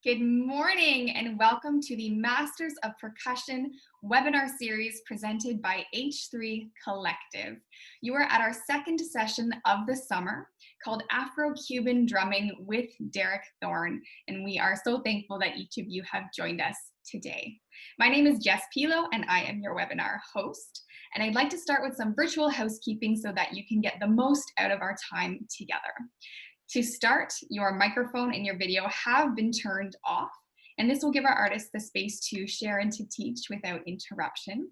Good morning and welcome to the Masters of Percussion webinar series presented by H3 Collective. You are at our second session of the summer called Afro-Cuban Drumming with Derek Thorne, and we are so thankful that each of you have joined us today. My name is Jess Pilo and I am your webinar host, and I'd like to start with some virtual housekeeping so that you can get the most out of our time together. To start, your microphone and your video have been turned off, and this will give our artists the space to share and to teach without interruption.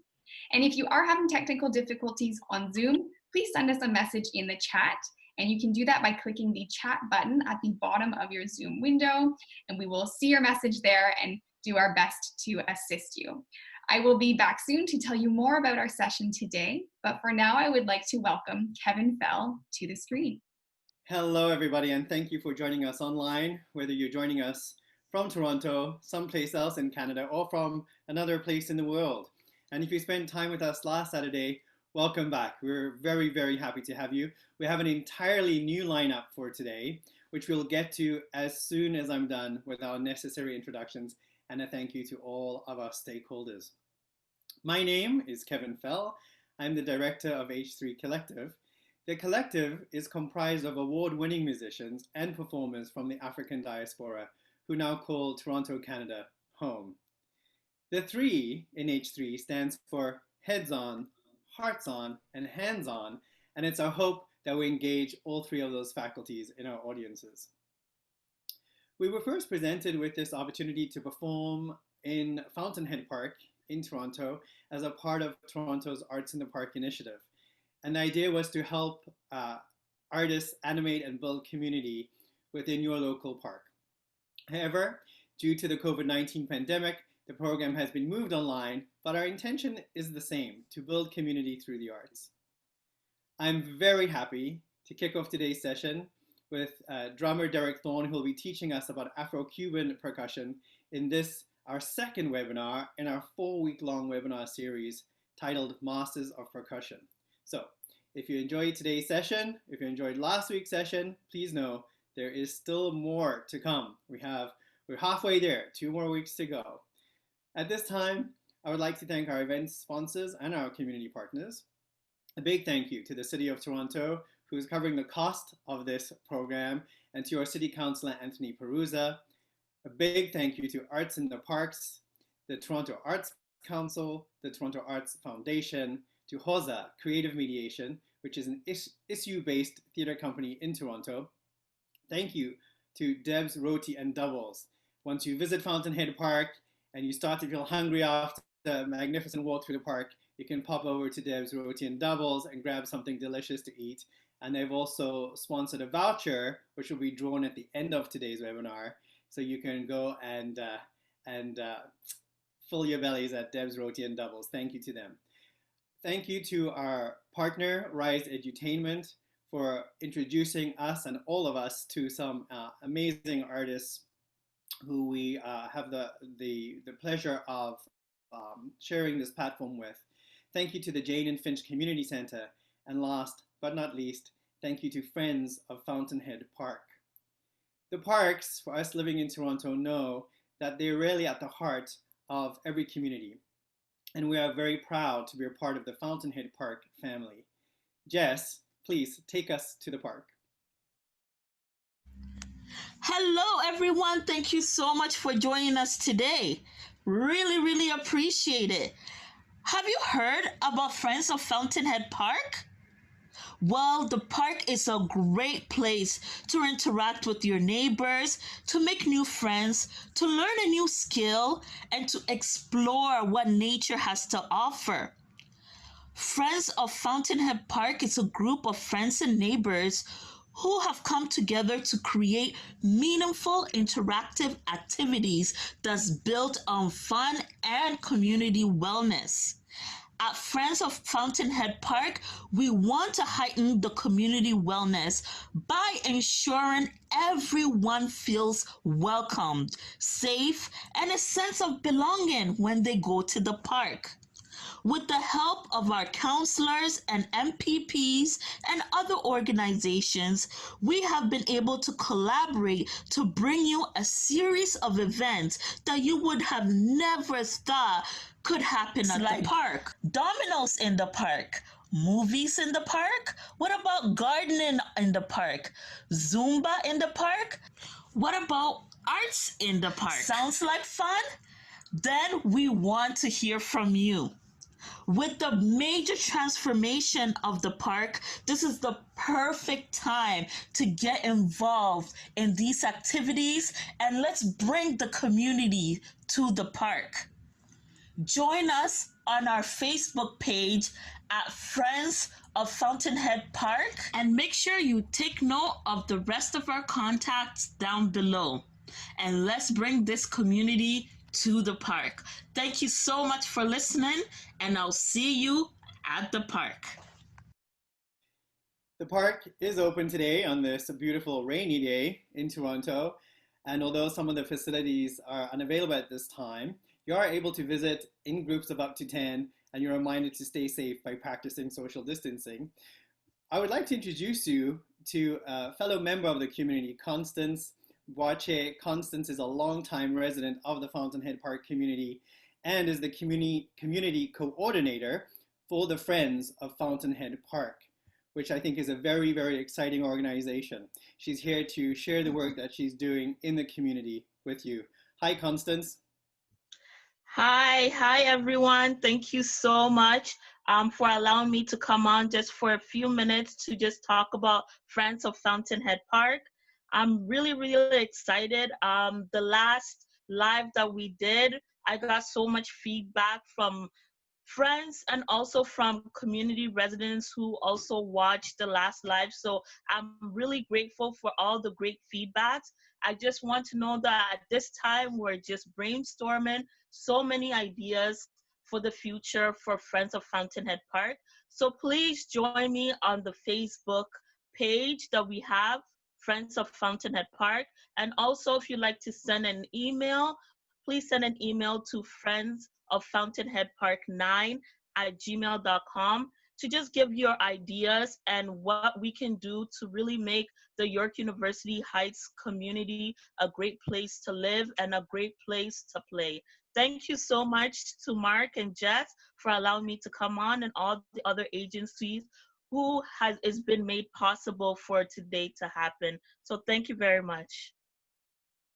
And if you are having technical difficulties on Zoom, please send us a message in the chat, and you can do that by clicking the chat button at the bottom of your Zoom window, and we will see your message there and do our best to assist you. I will be back soon to tell you more about our session today, but for now I would like to welcome Kevin Fell to the screen. Hello, everybody, and thank you for joining us online, whether you're joining us from Toronto, someplace else in Canada, or from another place in the world. And if you spent time with us last Saturday, welcome back. We're very, very happy to have you. We have an entirely new lineup for today, which we'll get to as soon as I'm done with our necessary introductions, and a thank you to all of our stakeholders. My name is Kevin Fell. I'm the director of H3 Collective. The collective is comprised of award-winning musicians and performers from the African diaspora who now call Toronto, Canada, home. The 3 in H3 stands for heads on, hearts on, and hands on, and it's our hope that we engage all 3 of those faculties in our audiences. We were first presented with this opportunity to perform in Fountainhead Park in Toronto as a part of Toronto's Arts in the Park initiative. And the idea was to help artists animate and build community within your local park. However, due to the COVID-19 pandemic, the program has been moved online, but our intention is the same, to build community through the arts. I'm very happy to kick off today's session with drummer Derek Thorne, who will be teaching us about Afro-Cuban percussion in this, our second webinar in our 4-week-long webinar series titled Masters of Percussion. So if you enjoyed today's session, if you enjoyed last week's session, please know there is still more to come. We're halfway there, 2 more weeks to go. At this time, I would like to thank our event sponsors and our community partners. A big thank you to the City of Toronto, who is covering the cost of this program, and to our City Councillor, Anthony Peruza. A big thank you to Arts in the Parks, the Toronto Arts Council, the Toronto Arts Foundation, to HOZA Creative Mediation, which is an issue-based theatre company in Toronto. Thank you to Deb's Roti and Doubles. Once you visit Fountainhead Park and you start to feel hungry after the magnificent walk through the park, you can pop over to Deb's Roti and Doubles and grab something delicious to eat. And they've also sponsored a voucher, which will be drawn at the end of today's webinar, so you can go and fill your bellies at Deb's Roti and Doubles. Thank you to them. Thank you to our partner, Rise Edutainment, for introducing us and all of us to some amazing artists who we have the pleasure of sharing this platform with. Thank you to the Jane and Finch Community Center. And last but not least, thank you to Friends of Fountainhead Park. The parks, for us living in Toronto, know that they're really at the heart of every community. And we are very proud to be a part of the Fountainhead Park family. Jess, please take us to the park. Hello, everyone. Thank you so much for joining us today. Really appreciate it. Have you heard about Friends of Fountainhead Park? Well, the park is a great place to interact with your neighbors, to make new friends, to learn a new skill, and to explore what nature has to offer. Friends of Fountainhead Park is a group of friends and neighbors who have come together to create meaningful interactive activities that's built on fun and community wellness. At Friends of Fountainhead Park, we want to heighten the community wellness by ensuring everyone feels welcomed, safe, and a sense of belonging when they go to the park. With the help of our counselors and MPPs and other organizations, we have been able to collaborate to bring you a series of events that you would have never thought could happen at the park. Dominoes in the park, movies in the park? What about gardening in the park? Zumba in the park? What about arts in the park? Sounds like fun? Then we want to hear from you. With the major transformation of the park, this is the perfect time to get involved in these activities, and let's bring the community to the park. Join us on our Facebook page at Friends of Fountainhead Park, and make sure you take note of the rest of our contacts down below. And let's bring this community to the park. Thank you so much for listening, and I'll see you at the park. The park is open today on this beautiful rainy day in Toronto, and although some of the facilities are unavailable at this time, you are able to visit in groups of up to 10, and you're reminded to stay safe by practicing social distancing. I would like to introduce you to a fellow member of the community, Constance Boache. Constance is a longtime resident of the Fountainhead Park community and is the community coordinator for the Friends of Fountainhead Park, which I think is a very, very exciting organization. She's here to share the work that she's doing in the community with you. Hi, Constance. Hi everyone. Thank you so much for allowing me to come on just for a few minutes to just talk about Friends of Fountainhead Park. I'm really excited. The last live that we did, I got so much feedback from friends and also from community residents who also watched the last live. So I'm really grateful for all the great feedbacks. I just want to know that at this time we're just brainstorming so many ideas for the future for Friends of Fountainhead Park. So please join me on the Facebook page that we have, Friends of Fountainhead Park. And also, if you'd like to send an email, please send an email to friendsoffountainheadpark9@gmail.com to just give your ideas and what we can do to really make the York University Heights community a great place to live and a great place to play. Thank you so much to Mark and Jess for allowing me to come on, and all the other agencies who has been made possible for today to happen. So thank you very much.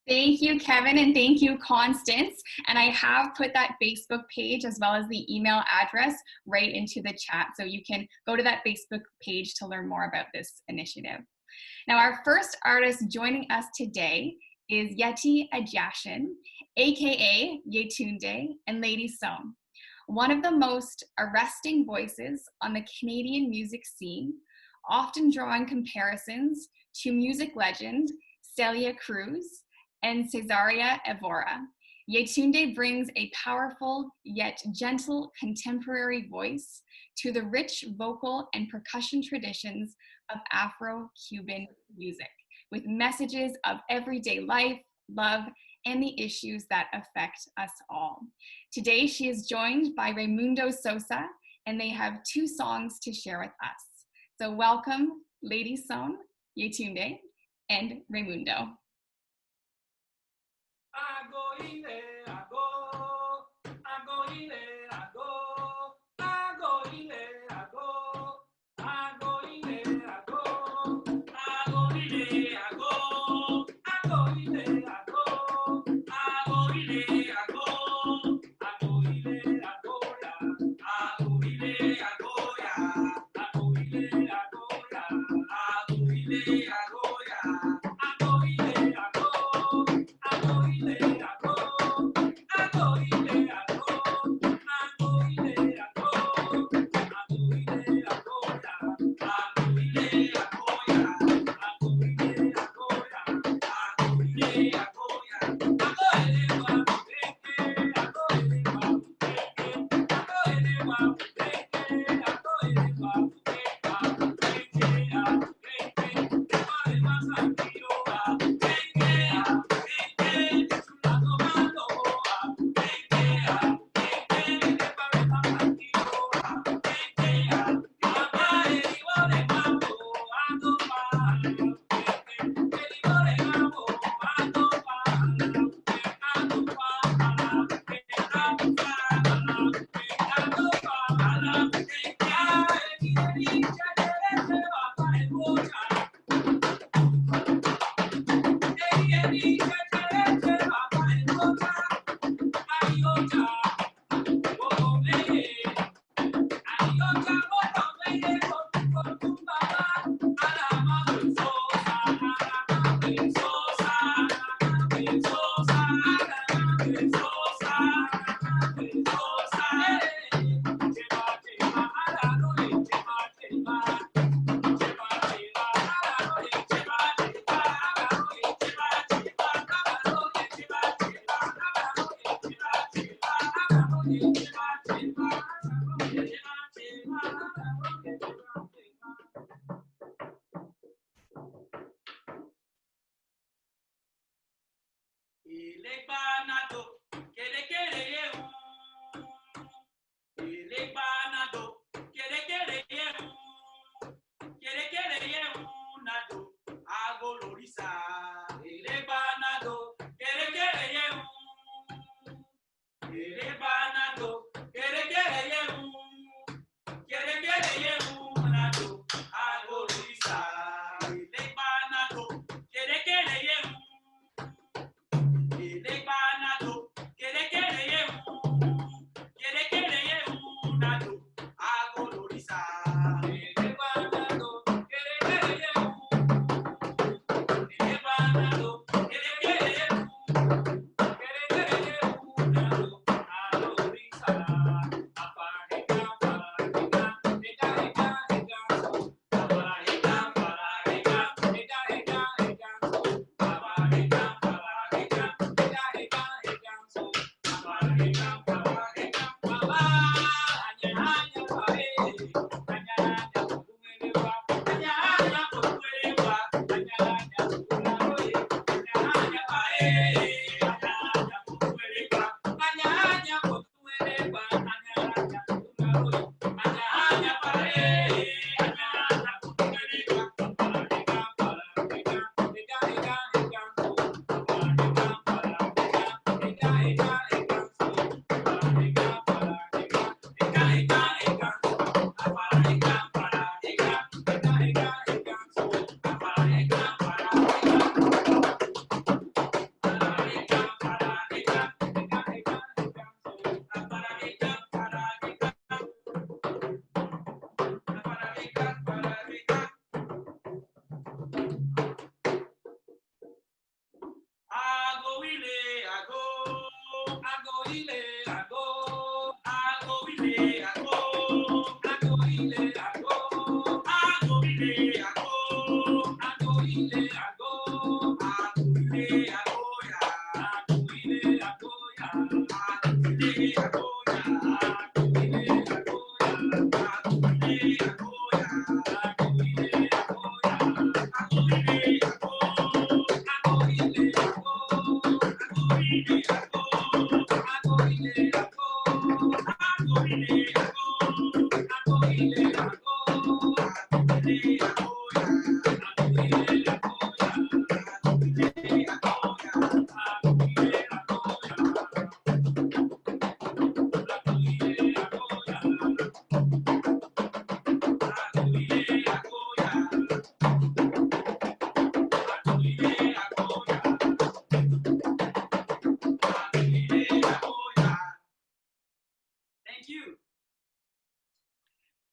Thank you, Kevin, and thank you, Constance. And I have put that Facebook page as well as the email address right into the chat, so you can go to that Facebook page to learn more about this initiative. Now, our first artist joining us today is Yeti Ajashin, aka Yetunde, and Lady Sohn, one of the most arresting voices on the Canadian music scene, often drawing comparisons to music legend Celia Cruz and Cesaria Evora. Yetunde brings a powerful yet gentle contemporary voice to the rich vocal and percussion traditions of Afro-Cuban music, with messages of everyday life, love, and the issues that affect us all. Today, she is joined by Raimundo Sosa, and they have 2 songs to share with us. So welcome, Lady Sohn, Yetunde, and Raimundo.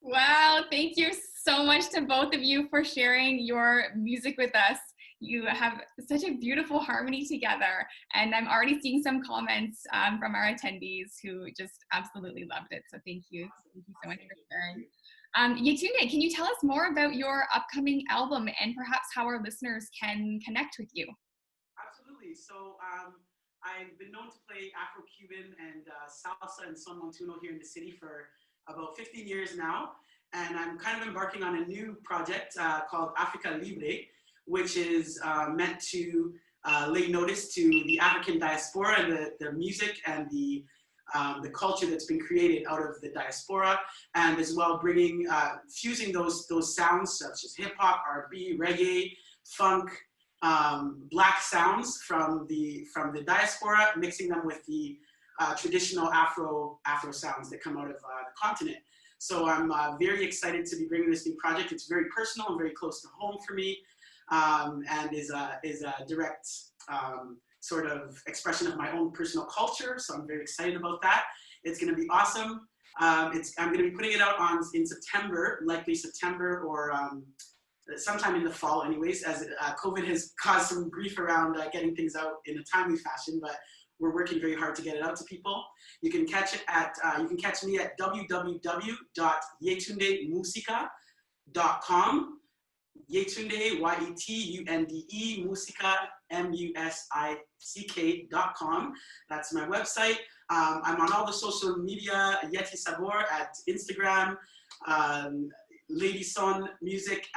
Wow, thank you so much to both of you for sharing your music with us. You have such a beautiful harmony together, and I'm already seeing some comments from our attendees who just absolutely loved it. So thank you so much for sharing. Yetunde, can you tell us more about your upcoming album and perhaps how our listeners can connect with you? Absolutely. So I've been known to play Afro-Cuban and salsa and son montuno here in the city for about 15 years now. And I'm kind of embarking on a new project called Africa Libre, which is meant to lay notice to the African diaspora and the music and the culture that's been created out of the diaspora, and as well bringing, fusing those sounds such as hip hop, R&B, reggae, funk, black sounds from the diaspora, mixing them with the traditional Afro sounds that come out of the continent. So I'm very excited to be bringing this new project. It's very personal and very close to home for me, and is a direct sort of expression of my own personal culture. So I'm very excited about that. It's going to be awesome. I'm going to be putting it out in September, likely September or sometime in the fall anyways, as COVID has caused some grief around getting things out in a timely fashion, but we're working very hard to get it out to people. You can catch me at www.yetundemusica.com. Yetunde, Y-E-T-U-N-D-E, Musica, M-U-S-I-C-K.com. That's my website. I'm on all the social media, Yeti Sabor at Instagram, Lady Son Music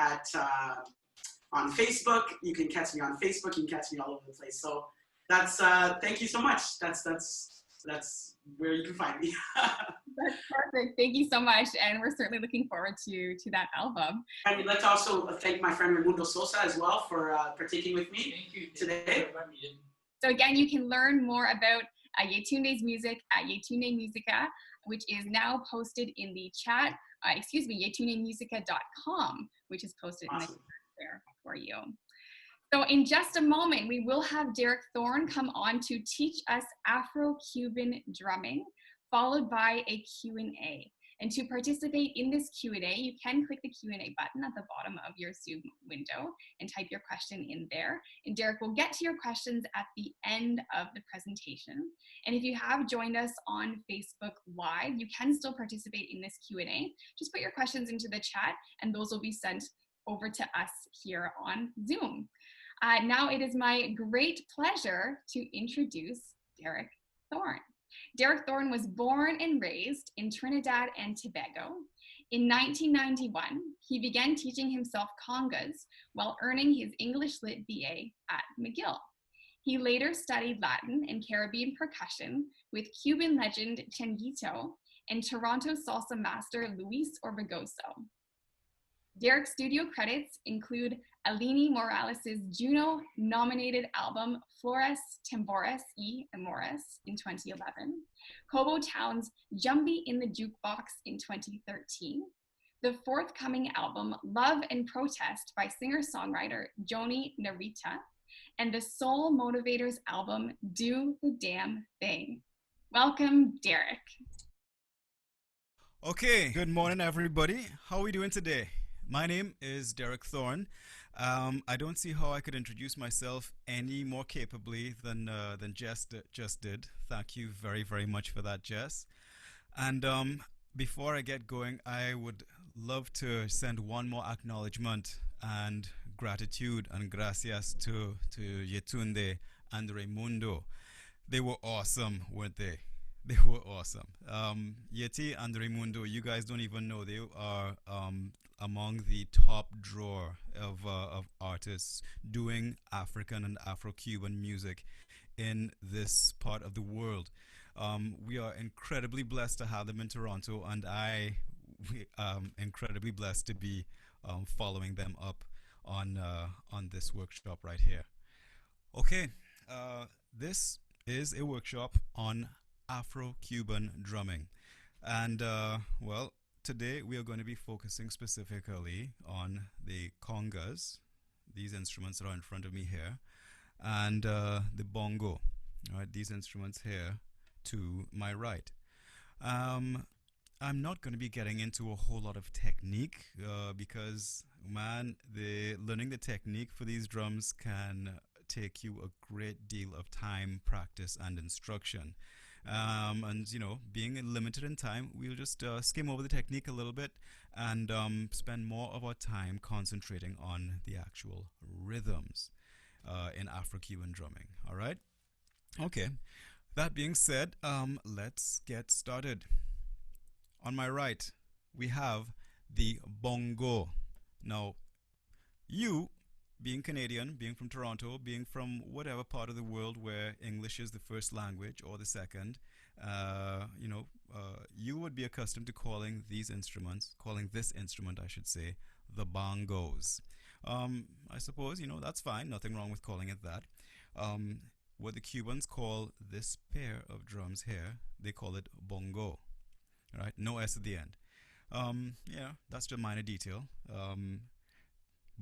on Facebook. You can catch me on Facebook. You can catch me all over the place. So that's thank you so much. That's where you can find me. That's perfect. Thank you so much, and we're certainly looking forward to that album. And I'd like to also thank my friend Raimundo Sosa as well for partaking with me today. So again, you can learn more about Yetunde's music at Yetunde Musica, which is now posted in the chat. yetundemusica.com, which is posted in the chat there for you. So in just a moment, we will have Derek Thorne come on to teach us Afro-Cuban drumming, followed by a Q&A. And to participate in this Q&A, you can click the Q&A button at the bottom of your Zoom window and type your question in there. And Derek will get to your questions at the end of the presentation. And if you have joined us on Facebook Live, you can still participate in this Q&A. Just put your questions into the chat and those will be sent over to us here on Zoom. Now it is my great pleasure to introduce Derek Thorne. Derek Thorne was born and raised in Trinidad and Tobago. In 1991, he began teaching himself congas while earning his English Lit BA at McGill. He later studied Latin and Caribbean percussion with Cuban legend Quinto and Toronto salsa master Luis Orbegoso. Derek's studio credits include Alini Morales' Juno-nominated album Flores Tambores y Amores in 2011, Cobo Town's Jumbie in the Jukebox in 2013, the forthcoming album Love and Protest by singer-songwriter Joni Narita, and the Soul Motivators album Do the Damn Thing. Welcome, Derek. Okay, good morning, everybody. How are we doing today? My name is Derek Thorne. I don't see how I could introduce myself any more capably than Jess just did. Thank you very, very much for that, Jess. And before I get going, I would love to send one more acknowledgement and gratitude and gracias to Yetunde and Raimundo. They were awesome, weren't they? They were awesome. Yeti and Raimundo, you guys don't even know, they are among the top drawer of artists doing African and Afro-Cuban music in this part of the world. We are incredibly blessed to have them in Toronto, and we incredibly blessed to be following them up on this workshop right here. Okay, this is a workshop on Afro-Cuban drumming, and well, today we are going to be focusing specifically on the congas, these instruments that are in front of me here, and the bongo, all right, these instruments here to my right. I'm not going to be getting into a whole lot of technique because, man, learning the technique for these drums can take you a great deal of time, practice, and instruction. And you know, being limited in time, we'll just skim over the technique a little bit and spend more of our time concentrating on the actual rhythms in Afro-Cuban drumming. All right? Okay. That being said, let's get started. On my right, we have the bongo. Now, you, being Canadian, being from Toronto, being from whatever part of the world where English is the first language or the second, you would be accustomed to calling this instrument, I should say, the bongos. I suppose, that's fine. Nothing wrong with calling it that. What the Cubans call this pair of drums here, they call it bongo. All right, no S at the end. Yeah, that's just a minor detail.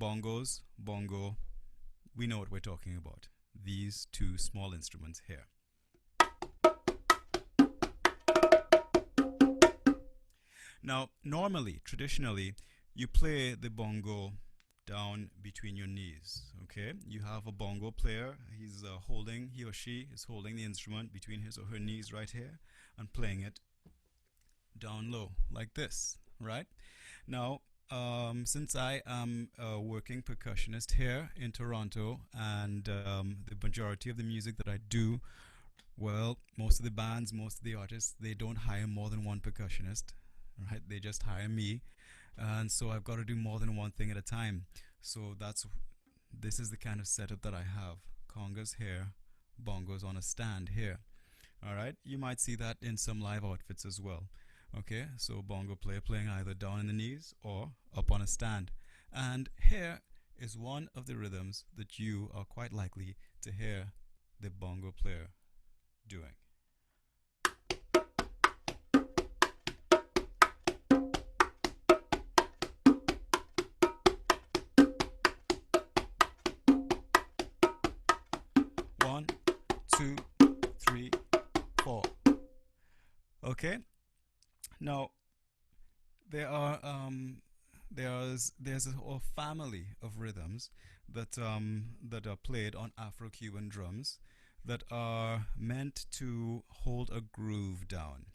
Bongos, bongo, we know what we're talking about. these two small instruments here. Now, normally, traditionally, you play the bongo down between your knees. Okay, you have a bongo player. He or she is holding the instrument between his or her knees right here and playing it down low like this. Right now, since I am a working percussionist here in Toronto, and the majority of the music that I do, well, most of the bands, most of the artists, they don't hire more than one percussionist. Right, they just hire me, and so I've got to do more than one thing at a time. So this is the kind of setup that I have. Congas here, bongos on a stand here. All right, you might see that in some live outfits as well. Okay, so bongo player playing either down in the knees or up on a stand. And here is one of the rhythms that you are quite likely to hear the bongo player doing. One, two, three, four. Okay. Now, there's a whole family of rhythms that are played on Afro-Cuban drums that are meant to hold a groove down.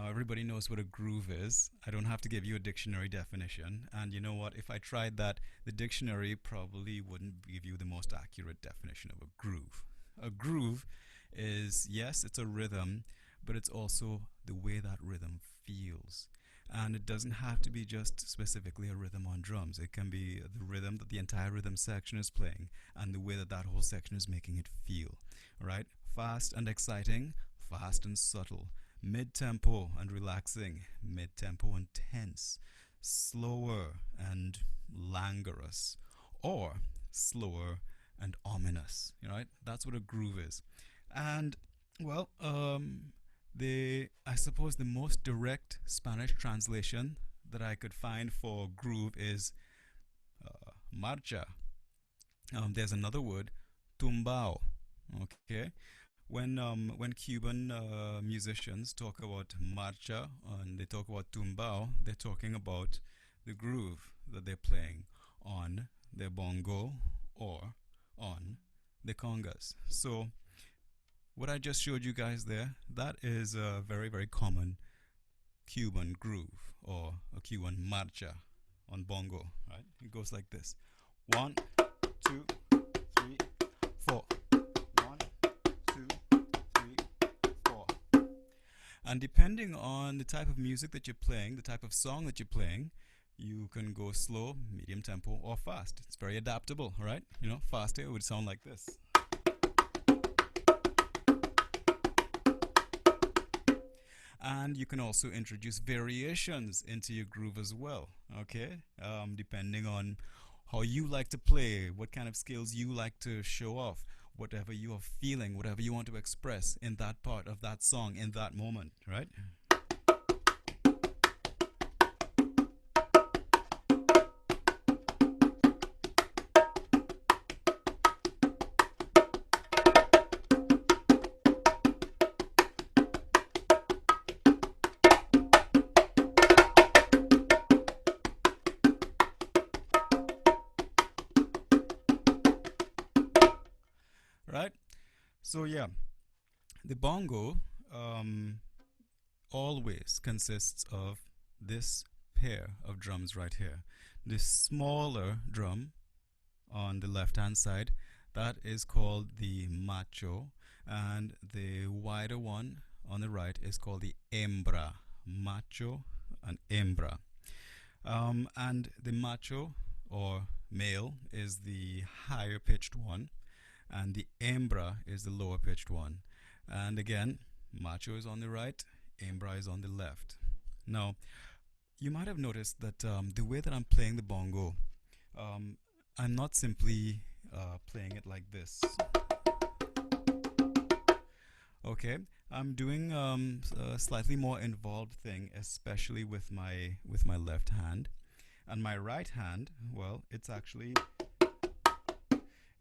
Everybody knows what a groove is. I don't have to give you a dictionary definition. And you know what? If I tried that, the dictionary probably wouldn't give you the most accurate definition of a groove. A groove is, yes, it's a rhythm, but it's also the way that rhythm feels. And it doesn't have to be just specifically a rhythm on drums. It can be the rhythm that the entire rhythm section is playing and the way that that whole section is making it feel. All right? Fast and exciting, fast and subtle, mid-tempo and relaxing, mid-tempo and tense, slower and languorous, or slower and ominous. Right? That's what a groove is. And, well, I suppose the most direct Spanish translation that I could find for groove is marcha. There's another word, tumbao. Okay, when Cuban musicians talk about marcha and they talk about tumbao, they're talking about the groove that they're playing on their bongo or on the congas. So what I just showed you guys there, that is a very, very common Cuban groove or a Cuban marcha on bongo, right? It goes like this. 1, 2, 3, 4. 1, 2, 3, 4. And depending on the type of music that you're playing, the type of song that you're playing, you can go slow, medium tempo, or fast. It's very adaptable, right? You know, faster it would sound like this. And you can also introduce variations into your groove as well, okay? Depending on how you like to play, what kind of skills you like to show off, whatever you are feeling, whatever you want to express in that part of that song in that moment, right? Right? So yeah, the bongo always consists of this pair of drums right here. The smaller drum on the left hand side, that is called the macho, and the wider one on the right is called the hembra. Macho and hembra. And the macho or male is the higher pitched one, and the hembra is the lower pitched one. And again, macho is on the right, hembra is on the left. Now, you might have noticed that the way that I'm playing the bongo, I'm not simply playing it like this. Okay, I'm doing a slightly more involved thing, especially with my left hand. And my right hand, well, it's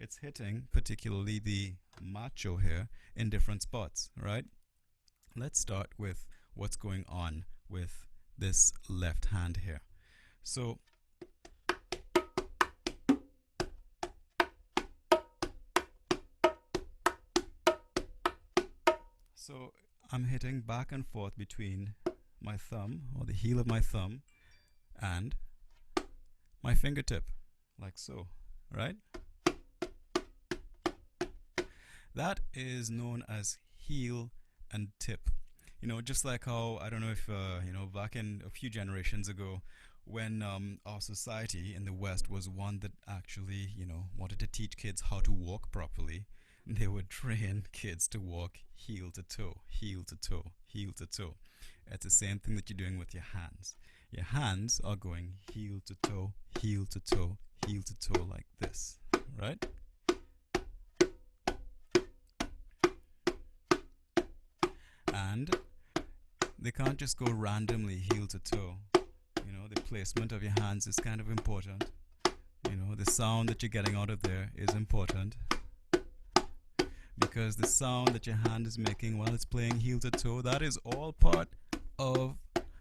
it's hitting particularly the macho here in different spots, right? Let's start with what's going on with this left hand here. So I'm hitting back and forth between my thumb, or the heel of my thumb, and my fingertip, like so, right? That is known as heel and tip. You know, just like how, I don't know if, back in a few generations ago, when our society in the West was one that actually, wanted to teach kids how to walk properly, they would train kids to walk heel to toe, heel to toe, heel to toe. It's the same thing that you're doing with your hands. Your hands are going heel to toe, heel to toe, heel to toe, like this, right? And they can't just go randomly heel to toe. The placement of your hands is kind of important. The sound that you're getting out of there is important, because the sound that your hand is making while it's playing heel to toe, that is all part of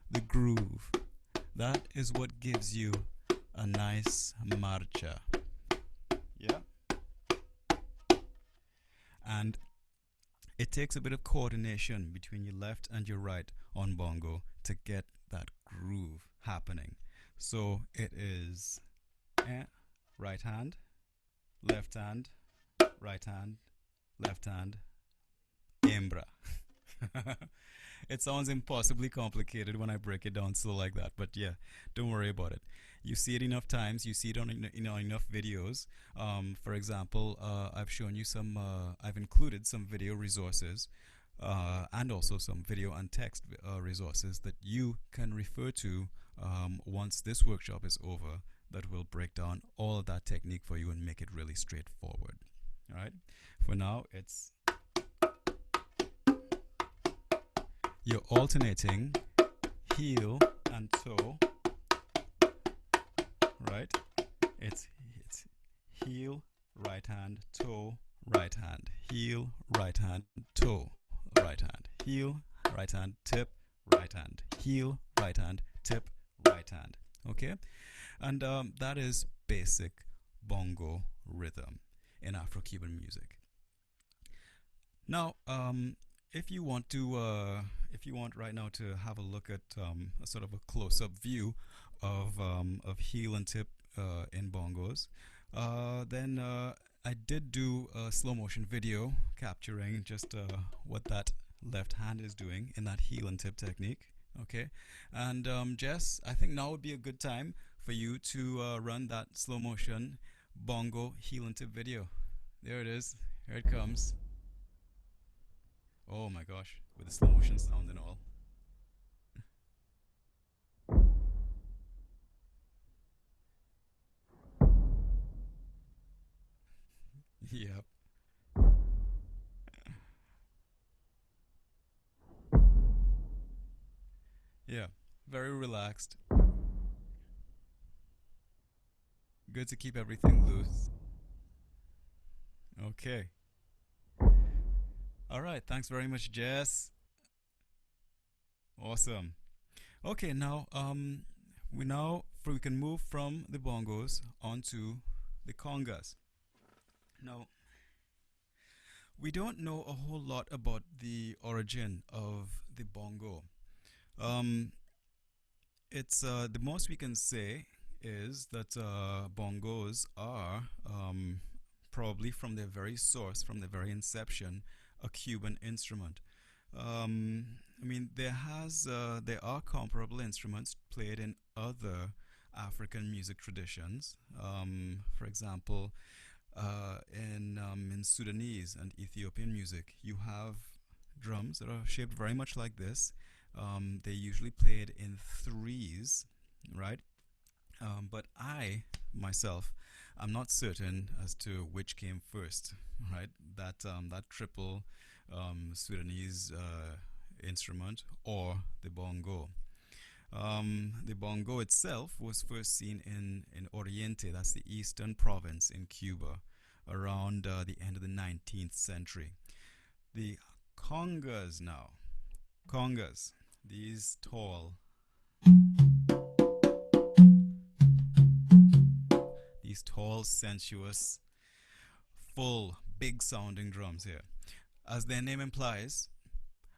the groove. That is what gives you a nice marcha. Yeah? And it takes a bit of coordination between your left and your right on bongo to get that groove happening. So it is right hand, left hand, right hand, left hand, hembra. It sounds impossibly complicated when I break it down slow like that, but yeah, don't worry about it. You see it enough times, you see it on enough videos. For example, I've shown you some, I've included some video resources and also some video and text resources that you can refer to once this workshop is over, that will break down all of that technique for you and make it really straightforward. All right. For now, you're alternating heel and toe, right? It's heel, right hand, toe, right hand, heel, right hand, toe, right hand, heel, right hand, tip, right hand, heel, right hand, tip, right hand. Okay? And that is basic bongo rhythm in Afro-Cuban music. Now, if you want right now to have a look at a sort of a close-up view of heel and tip in bongos, then I did do a slow motion video capturing just what that left hand is doing in that heel and tip technique. Okay, and Jess, I think now would be a good time for you to run that slow motion bongo heel and tip video. There it is. Here it comes. Oh my gosh, with the slow motion sound and all. Yep. Yeah, very relaxed. Good to keep everything loose. Okay. All right, thanks very much, Jess. Awesome. Okay, now we can move from the bongos onto the congas. Now, we don't know a whole lot about the origin of the bongo. It's the most we can say is that bongos are probably from their very source, from their very inception, a Cuban instrument. I mean, there are comparable instruments played in other African music traditions. For example, in Sudanese and Ethiopian music, you have drums that are shaped very much like this. They're usually played in threes, right? But I, myself, I'm not certain as to which came first, right? That triple Sudanese instrument or the bongo. The bongo itself was first seen in Oriente, that's the eastern province in Cuba, around the end of the 19th century. The congas now. Congas. These tall, sensuous, full, big sounding drums here. As their name implies,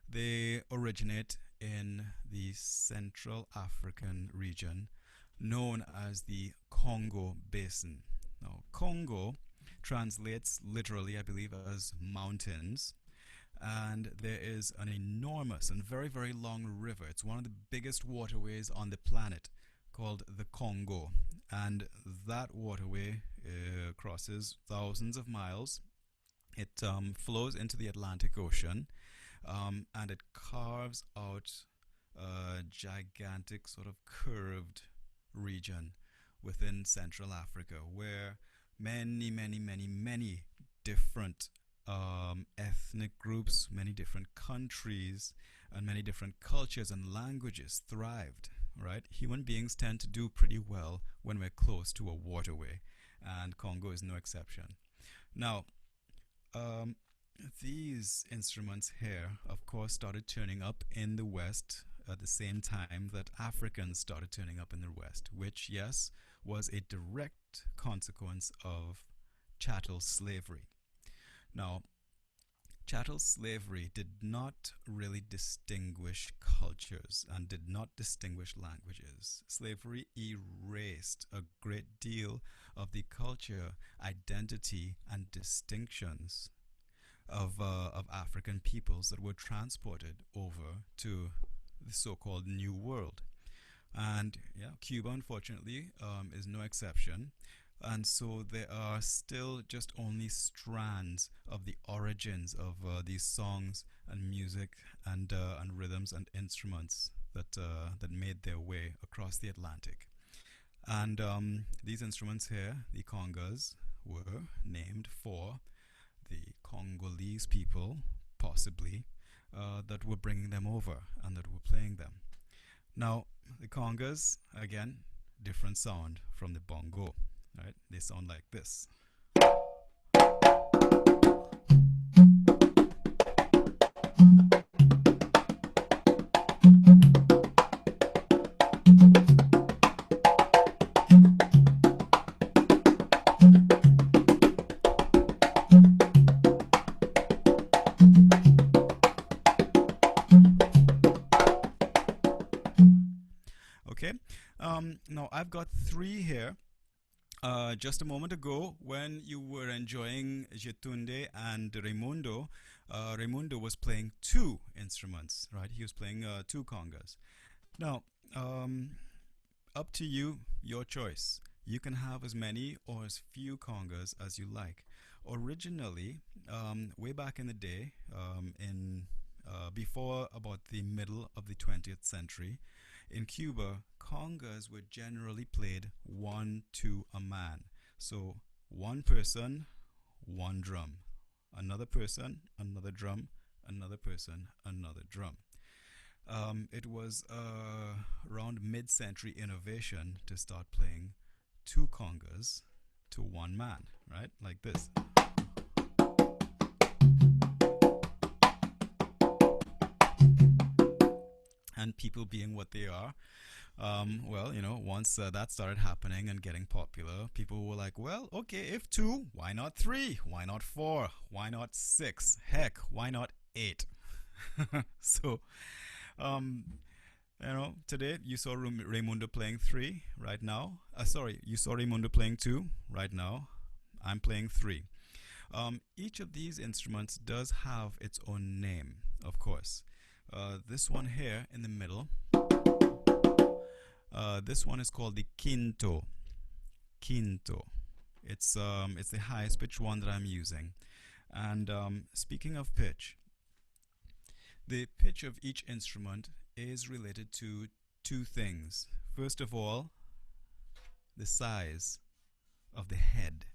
they originate in the Central African region known as the Congo Basin. Now, Congo translates literally, I believe, as mountains, and there is an enormous and very, very long river. It's one of the biggest waterways on the planet, called the Congo, and that waterway crosses thousands of miles. It flows into the Atlantic Ocean, and it carves out a gigantic sort of curved region within Central Africa, where many different ethnic groups, many different countries, and many different cultures and languages thrived, right? Human beings tend to do pretty well when we're close to a waterway, and Congo is no exception. Now, these instruments here, of course, started turning up in the West at the same time that Africans started turning up in the West, which, yes, was a direct consequence of chattel slavery. Now, chattel slavery did not really distinguish cultures and did not distinguish languages. Slavery erased a great deal of the culture, identity, and distinctions of African peoples that were transported over to the so-called New World. And yeah, Cuba, unfortunately, is no exception. And so there are still just only strands of the origins of these songs and music and rhythms and instruments that made their way across the Atlantic. And these instruments here, the congas, were named for the Congolese people, possibly, that were bringing them over and that were playing them. Now, the congas, again, different sound from the bongo. Right? They sound like this. Okay. Now I've got three here. Just a moment ago, when you were enjoying Jetunde and Raimundo, Raimundo was playing two instruments, right? He was playing two congas. Now, up to you, your choice. You can have as many or as few congas as you like. Originally, way back in the day, before about the middle of the 20th century, in Cuba, congas were generally played one to a man. So one person, one drum. Another person, another drum. Another person, another drum. It was around mid-century innovation to start playing two congas to one man, right? Like this. And people being what they are, well, once that started happening and getting popular, people were like, well, okay, if two, why not three? Why not four? Why not six? Heck, why not eight? So, today you saw Raimundo playing three right now. Sorry, you saw Raimundo playing two right now. I'm playing three. Each of these instruments does have its own name, of course. This one here in the middle, this one is called the Quinto. Quinto. It's the highest pitch one that I'm using. And speaking of pitch, the pitch of each instrument is related to two things. First of all, the size of the head,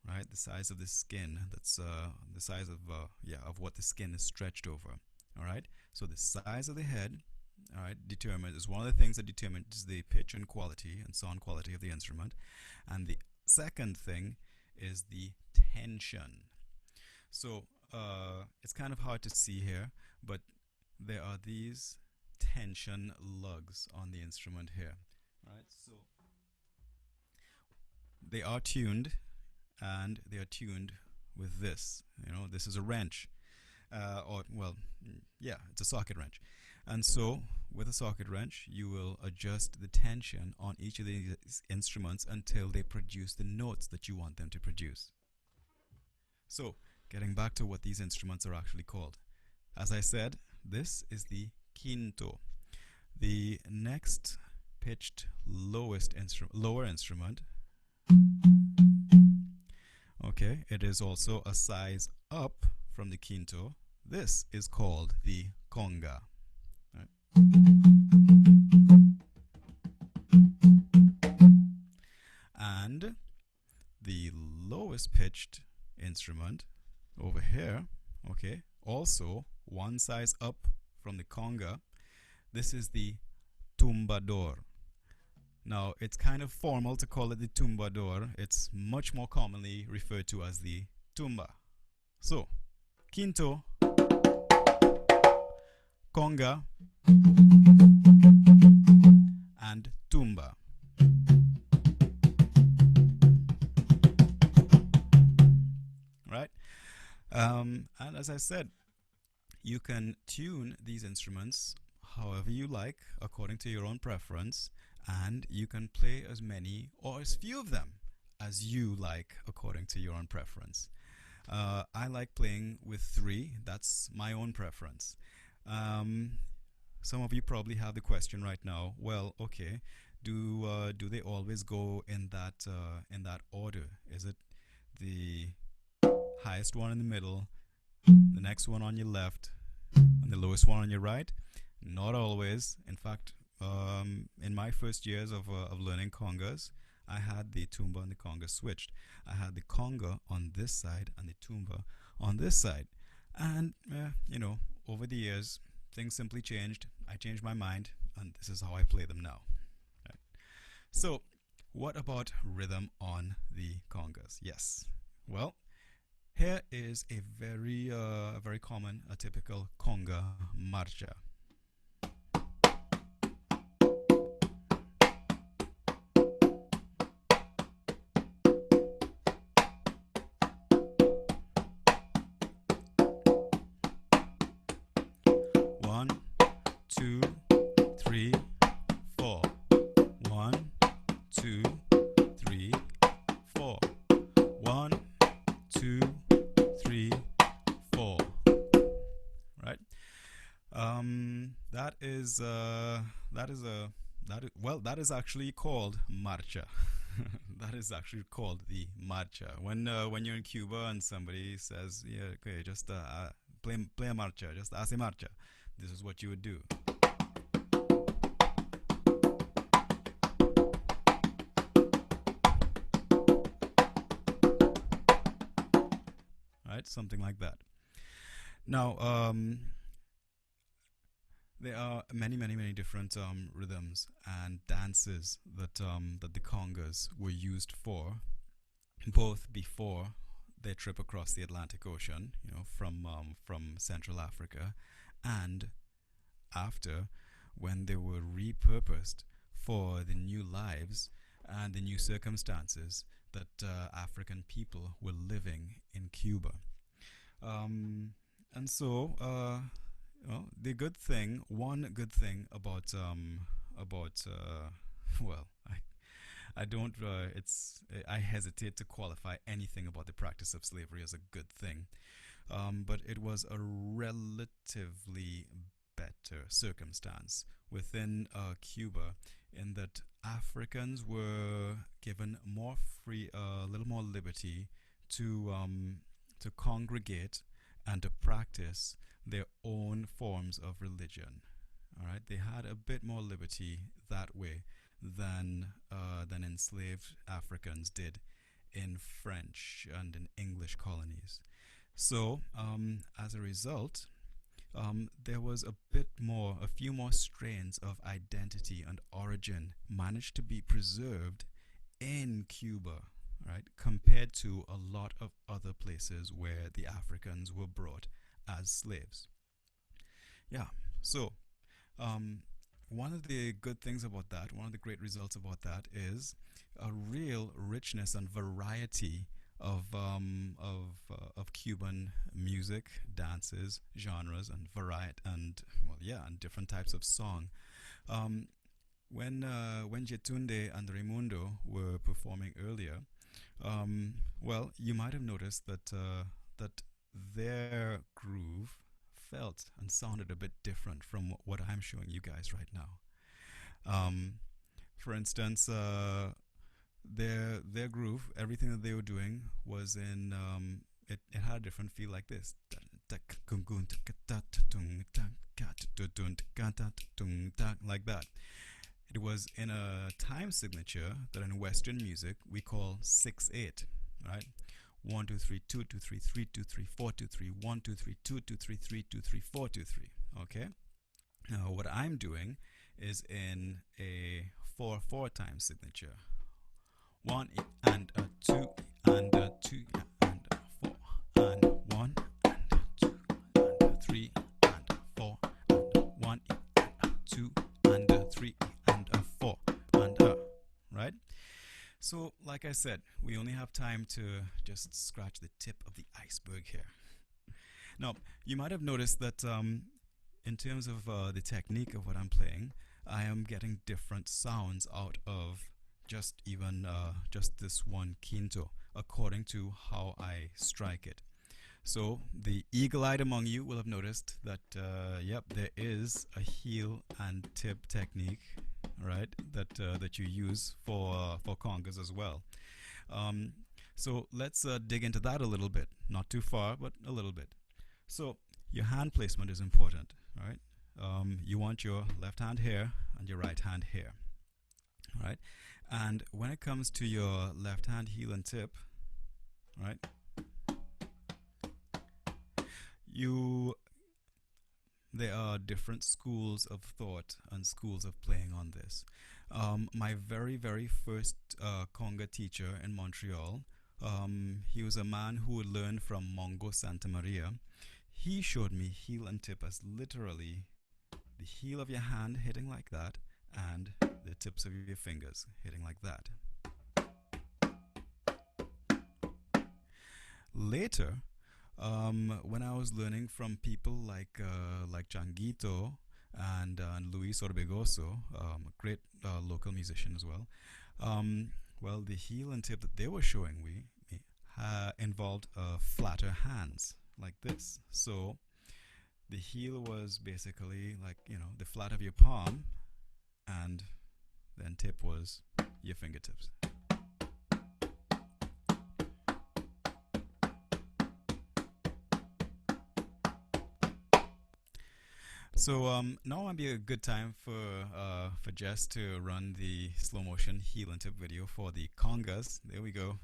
right? The size of the skin. That's the size of what the skin is stretched over. All right. So the size of the head, all right, is one of the things that determines the pitch and quality and sound quality of the instrument. And the second thing is the tension. So it's kind of hard to see here, but there are these tension lugs on the instrument here. Right, so they are tuned, and they are tuned with this. This is a wrench, or well, yeah, it's a socket wrench. And so with a socket wrench, you will adjust the tension on each of these instruments until they produce the notes that you want them to produce. So getting back to what these instruments are actually called. As I said, this is the Quinto. The next pitched lower instrument, okay, it is also a size up from the Quinto. This is called the Conga. Right. And the lowest pitched instrument over here, okay, also one size up from the Conga. This is the Tumbador. Now, it's kind of formal to call it the Tumbador. It's much more commonly referred to as the Tumba. So, Quinto, Conga, and Tumba. Right? And as I said, you can tune these instruments however you like, according to your own preference, and you can play as many or as few of them as you like, according to your own preference. I like playing with 3. That's my own preference. Some of you probably have the question right now. Well, okay, do they always go in that order? Is it the highest one in the middle, the next one on your left, and the lowest one on your right? Not always. In fact, in my first years of learning congas, I had the tumba and the conga switched. I had the conga on this side and the tumba on this side. And, over the years, things simply changed. I changed my mind, and this is how I play them now. Right. So, what about rhythm on the congas? Yes. Well, here is a very common, a typical conga marcha. That is actually called marcha. That is actually called the marcha. When you're in Cuba and somebody says, yeah, okay, just play a marcha, just hace marcha, this is what you would do. Right, something like that. Now, there are many different rhythms and dances that the congas were used for, both before their trip across the Atlantic Ocean, from Central Africa, and after, when they were repurposed for the new lives and the new circumstances that African people were living in Cuba. And so, one good thing about I hesitate to qualify anything about the practice of slavery as a good thing, but it was a relatively better circumstance within Cuba, in that Africans were given more free, a little more liberty to congregate and to practice their own forms of religion. All right, they had a bit more liberty that way than enslaved Africans did in French and in English colonies. So, as a result, there was a few more strains of identity and origin managed to be preserved in Cuba. right? Compared to a lot of other places where the Africans were brought as slaves. Yeah, so one of the good things about that, one of the great results about that is a real richness and variety of Cuban music, dances, genres, and variety, and well, yeah, and different types of song. Um, when Jetunde and Raimundo were performing earlier, well, you might have noticed that their groove felt and sounded a bit different from what I'm showing you guys right now. Um, for instance, their groove, everything that they were doing was in it had a different feel like this, like that. It was in a time signature that in Western music we call 6/8, right? 1 2 3 2 2 3 3 2 3 4 2 3 1 2 3 2 2 3 3 2 3 4 2 3. Okay. Now what I'm doing is in a 4/4 time signature. 1 and a 2 and a 2 and a 4 and 1 and a 2 and a 3 and a 4 and a 1 and a 2 and a 3 and a 4 and a, right? So, like I said, we only have time to just scratch the tip of the iceberg here. Now, you might have noticed that in terms of the technique of what I'm playing, I am getting different sounds out of just this one quinto, according to how I strike it. So the eagle-eyed among you will have noticed that, yep, there is a heel and tip technique, right? That you use for congas as well. So let's dig into that a little bit. Not too far, but a little bit. So your hand placement is important, right? You want your left hand here and your right hand here, right? And when it comes to your left hand heel and tip, right? There are different schools of thought and schools of playing on this. My very first conga teacher in Montreal, he was a man who had learned from Mongo Santa Maria. He showed me heel and tip as literally the heel of your hand hitting like that and the tips of your fingers hitting like that. Later, when I was learning from people like Changuito and Luis Orbegoso, a great local musician as well, well, the heel and tip that they were showing me involved flatter hands like this. So the heel was basically like, the flat of your palm, and then tip was your fingertips. So now might be a good time for Jess to run the slow motion heel and tip video for the congas. There we go.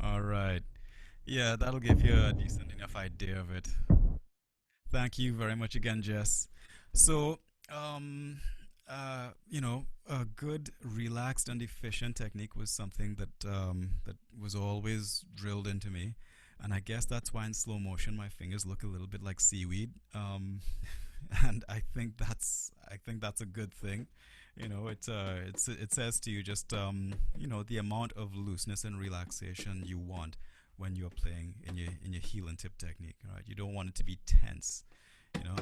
All right. Yeah, that'll give you a decent enough idea of it. Thank you very much again, Jess. So, a good, relaxed, and efficient technique was something that was always drilled into me, and I guess that's why in slow motion my fingers look a little bit like seaweed. And I think that's a good thing. It says to you just the amount of looseness and relaxation you want when you're playing in your heel and tip technique. Right? You don't want it to be tense. You know.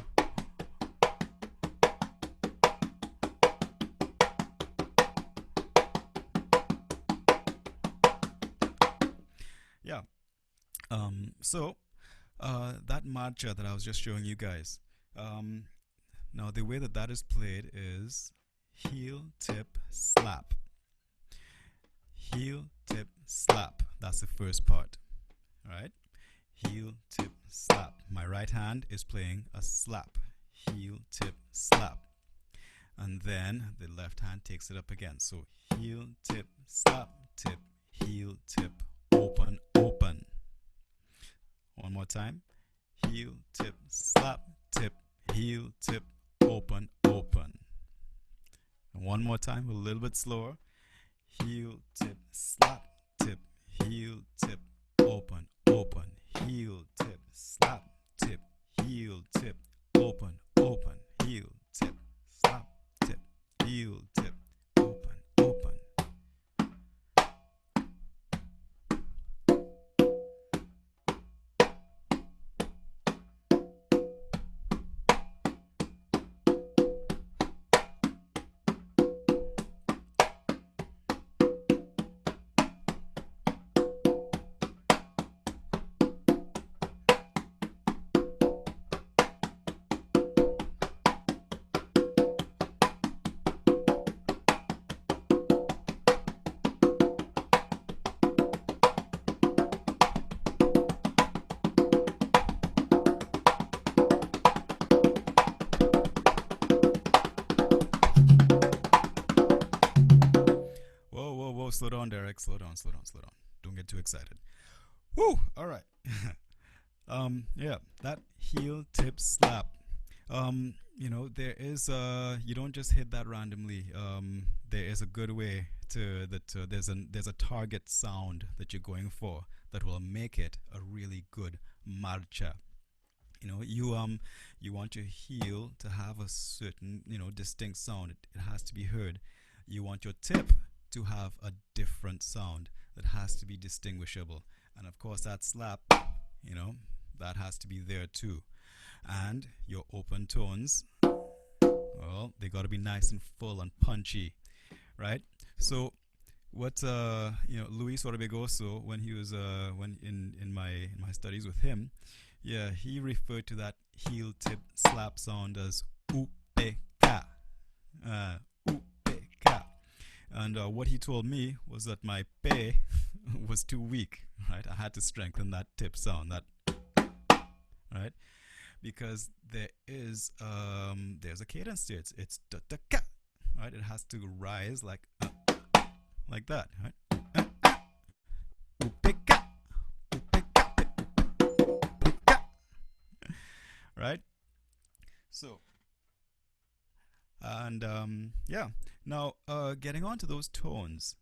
Yeah. So that marcha that I was just showing you guys. Now the way that is played is heel, tip, slap. Heel, tip, slap. That's the first part. All right? Heel, tip, slap. My right hand is playing a slap. heel, tip, slap. And then the left hand takes it up again. So heel, tip, slap, tip, heel, tip, open, open. One more time. Heel, tip, slap, tip, heel, tip, open, open. And one more time, a little bit slower. Heel, tip, slap, tip, heel, tip, open, open. Heel, tip, slap, tip, heel, tip, open, open. Heel, tip, slap, tip, heel, tip, open, open. Slow down, Derek. Slow down. Don't get too excited. Woo! All right. Yeah, that heel, tip, slap. There is you don't just hit that randomly. There is a good way to that. There's a target sound that you're going for that will make it a really good marcha. You want your heel to have a certain distinct sound. It has to be heard. You want your tip to have a different sound that has to be distinguishable, and of course that slap, that has to be there too. And your open tones, well, they got to be nice and full and punchy, right? So what Luis Orbegoso, when he was when in my studies with him, yeah, he referred to that heel tip slap sound as upeka. And what he told me was that my pe was too weak, right? I had to strengthen that tip sound, right? Because there's a cadence to it. It's da da ka, right? It has to rise like that, right? Upeka, upeka, upeka, right? So. And yeah, now getting on to those tones.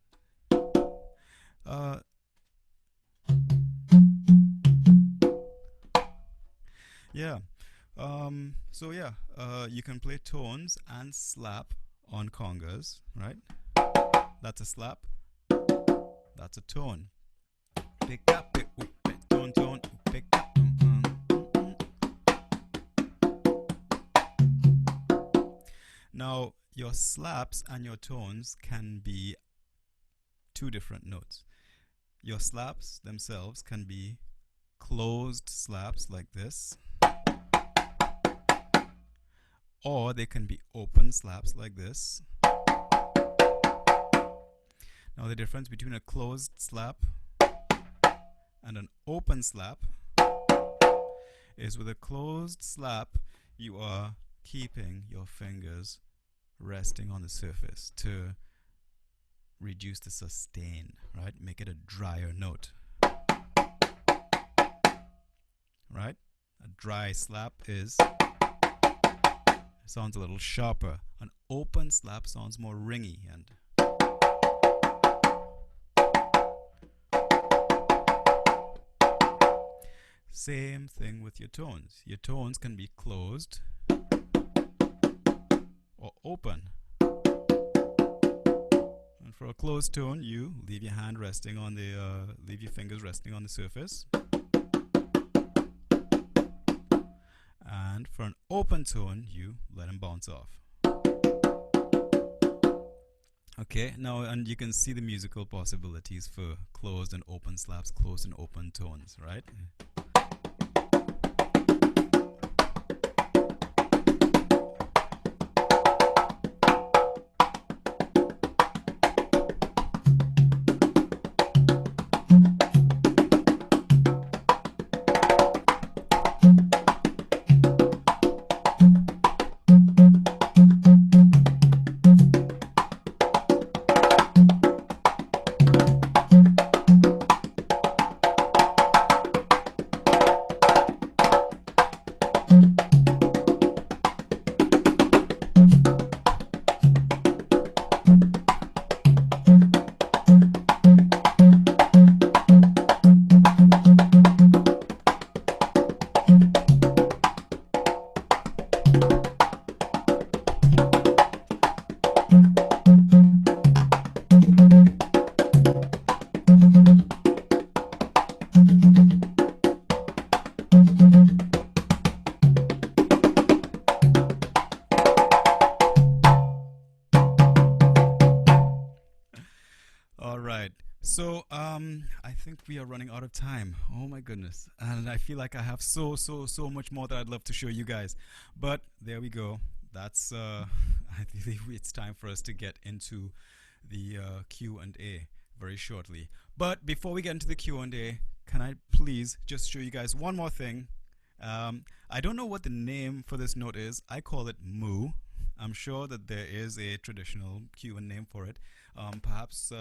Yeah. So yeah, you can play tones and slap on congas, right? That's a slap. That's a tone. Pick up, tone, tone, pick up. Now, your slaps and your tones can be two different notes. Your slaps themselves can be closed slaps like this, or they can be open slaps like this. Now, the difference between a closed slap and an open slap is with a closed slap, you are keeping your fingers resting on the surface to reduce the sustain, right? Make it a drier note, right? A dry slap sounds a little sharper. An open slap sounds more ringy and same thing with your tones. Your tones can be closed or open. And for a closed tone, you leave your hand resting on leave your fingers resting on the surface. And for an open tone, you let them bounce off. Okay, now, and you can see the musical possibilities for closed and open slaps, closed and open tones, right? right. So, I think we are running out of time. Oh my goodness. And I feel like I have so much more that I'd love to show you guys. But there we go. That's, I believe it's time for us to get into the Q&A very shortly. But before we get into the Q&A, can I please just show you guys one more thing? I don't know what the name for this note is. I call it Moo. I'm sure that there is a traditional Cuban name for it. Perhaps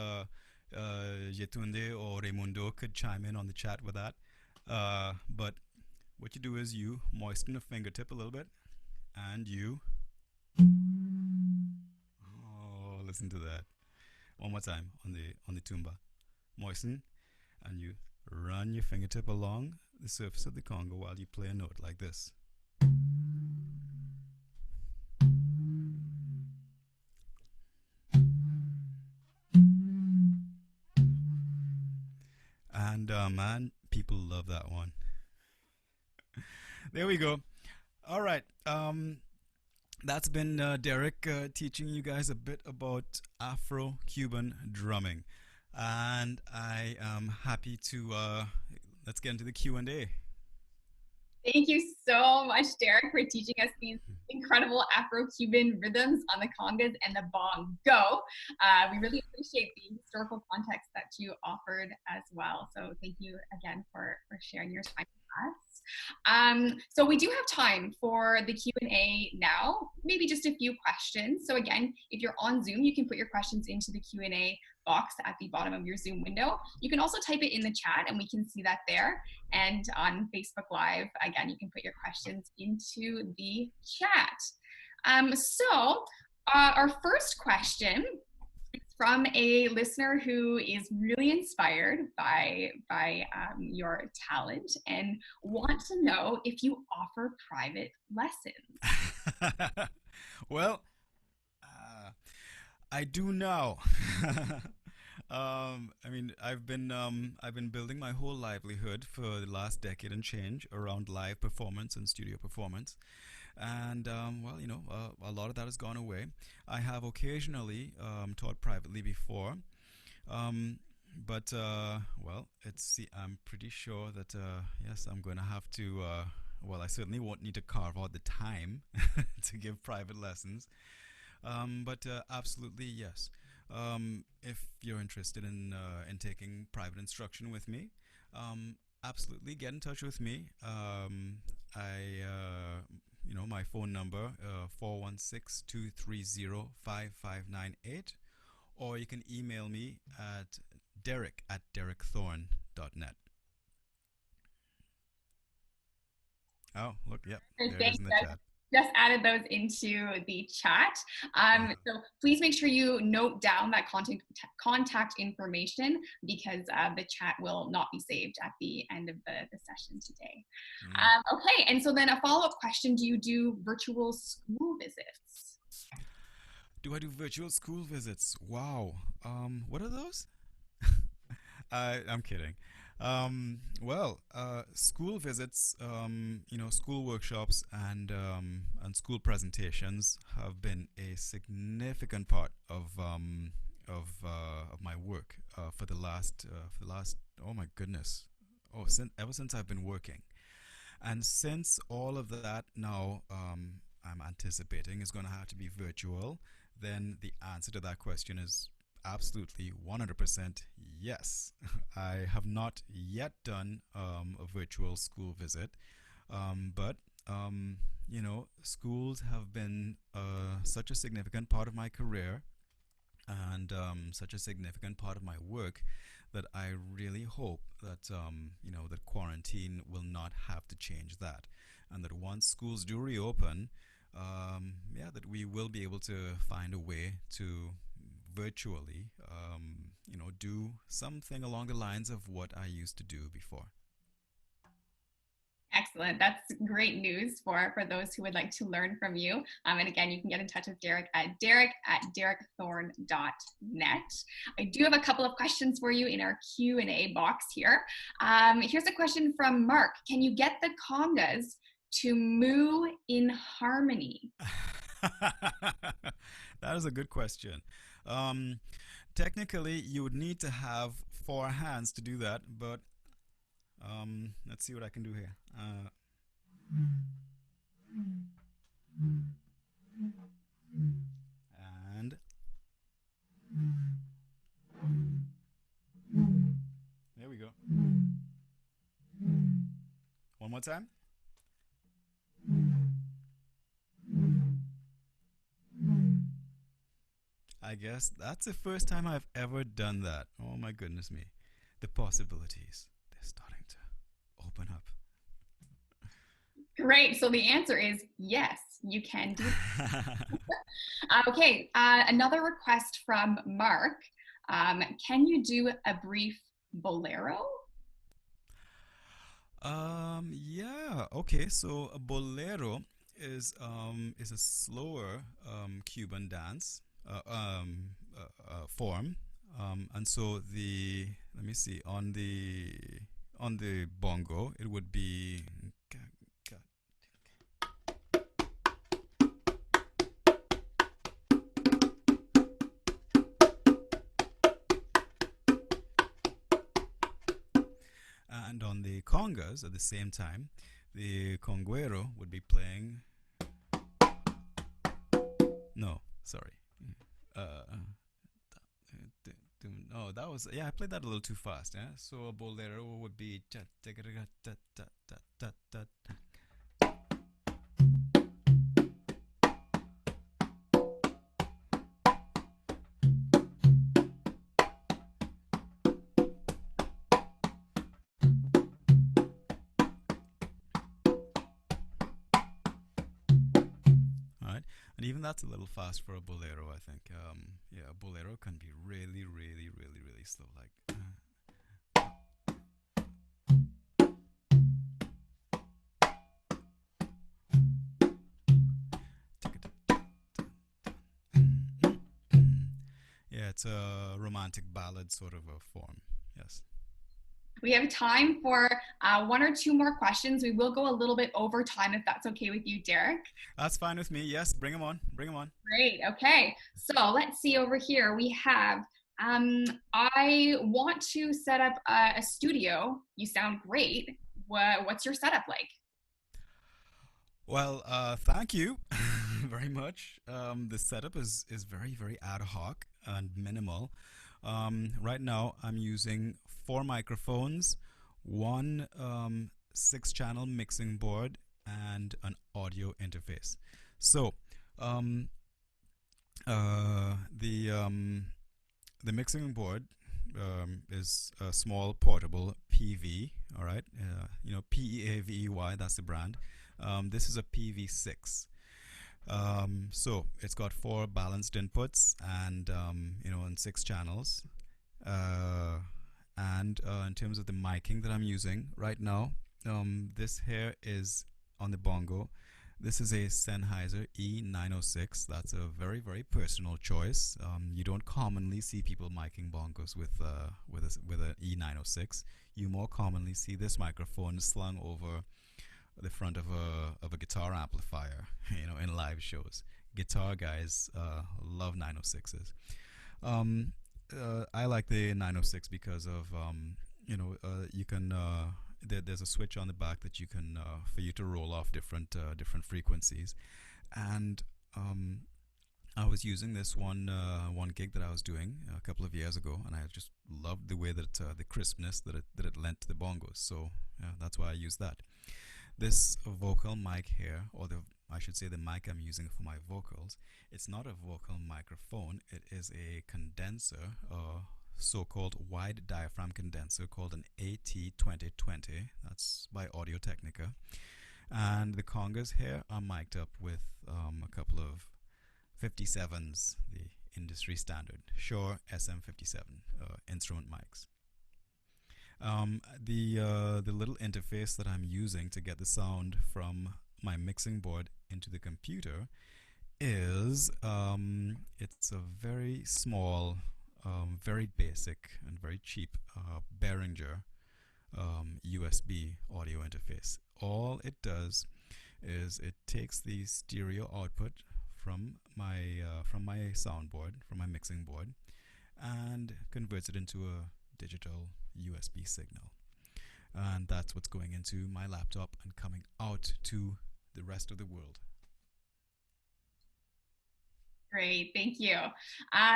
Yetunde or Raimundo could chime in on the chat with that. But what you do is you moisten the fingertip a little bit, and you... Oh, listen to that. One more time on the tumba. Moisten, and you run your fingertip along the surface of the conga while you play a note like this. And man, people love that one. There we go. All right. That's been Derek teaching you guys a bit about Afro-Cuban drumming. And I am happy to, let's get into the Q&A. Thank you so much, Derek, for teaching us these incredible Afro-Cuban rhythms on the congas and the bongo. We really appreciate the historical context that you offered as well. So thank you again for sharing your time with us. So we do have time for the Q&A now, maybe just a few questions. So again, if you're on Zoom, you can put your questions into the Q&A box at the bottom of your Zoom window. You can also type it in the chat and we can see that there. And on Facebook Live, again, you can put your questions into the chat. So our first question is from a listener who is really inspired by your talent and wants to know if you offer private lessons. Well, I do now. I mean, I've been building my whole livelihood for the last decade and change around live performance and studio performance, and well, you know, a lot of that has gone away. I have occasionally taught privately before, but well, I'm pretty sure that yes, I'm going to have to. Well, I certainly won't need to carve out the time to give private lessons. But absolutely, yes. If you're interested in taking private instruction with me, absolutely get in touch with me. You know, my phone number 416-230-5598, or you can email me at derek@derekthorne.net. Oh, look, yep, there it is in the chat. Just added those into the chat. So please make sure you note down that contact information because the chat will not be saved at the end of the session today. Okay, and so then a follow-up question, do you do virtual school visits? Do I do virtual school visits? Wow. What are those? I'm kidding. Well, school visits, you know, school workshops and school presentations have been a significant part of my work for the last oh my goodness, ever since I've been working, and since all of that now I'm anticipating is going to have to be virtual, then the answer to that question is absolutely 100% yes. I have not yet done a virtual school visit, but you know, schools have been such a significant part of my career and such a significant part of my work that I really hope that you know, that quarantine will not have to change that, and that once schools do reopen, yeah, that we will be able to find a way to virtually, you know, do something along the lines of what I used to do before. Excellent. That's great news for those who would like to learn from you. And again, you can get in touch with Derek at derekthorne.net. I do have a couple of questions for you in our Q&A box here. Here's a question from Mark. Can you get the congas to moo in harmony? That is a good question. Technically, you would need to have four hands to do that, but let's see what I can do here. And there we go. One more time. I guess that's the first time I've ever done that. Oh my goodness me. The possibilities, they're starting to open up. Great. So the answer is yes, you can do that. Okay, another request from Mark. Can you do a brief bolero? Yeah, okay, so a bolero is a slower Cuban dance form. And so let me see, on the bongo it would be and on the congas at the same time, the conguero would be playing. No, sorry. No, that was, yeah, I played that a little too fast. Yeah, so a bolero would be. And even that's a little fast for a bolero, I think. Yeah, a bolero can be really, really, really, really slow. Like. Yeah, it's a romantic ballad sort of a form. Yes. We have time for one or two more questions. We will go a little bit over time if that's okay with you, Derek. That's fine with me. Yes, bring them on. Bring them on. Great. Okay. So let's see over here. We have, I want to set up a studio. You sound great. What's your setup like? Well, thank you very much. The setup is very, very ad hoc and minimal. Right now, I'm using 4 microphones, one 6-channel mixing board, and an audio interface. So, the mixing board is a small portable PV. All right, PEAVEY. That's the brand. This is a PV6. So it's got 4 balanced inputs and and 6 channels. And in terms of the miking that I'm using right now, this here is on the bongo. This is a Sennheiser E906. That's a very, very personal choice. You don't commonly see people miking bongos with an E906. You more commonly see this microphone slung over the front of a guitar amplifier, in live shows. Guitar guys love 906s. I like the 906 because of you can there's a switch on the back that you can for you to roll off different frequencies, and I was using this one gig that I was doing a couple of years ago, and I just loved the way that the crispness that it lent to the bongos. So that's why I use that. This vocal mic here, or I should say the mic I'm using for my vocals, it's not a vocal microphone. It is a condenser, so-called wide diaphragm condenser called an AT2020. That's by Audio-Technica. And the congas here are mic'd up with a couple of 57s, the industry standard Shure SM57 instrument mics. The little interface that I'm using to get the sound from my mixing board into the computer is it's a very small, very basic and very cheap Behringer USB audio interface. All it does is it takes the stereo output from my soundboard, from my mixing board, and converts it into a digital USB signal. And that's what's going into my laptop and coming out to the rest of the world. Great, thank you.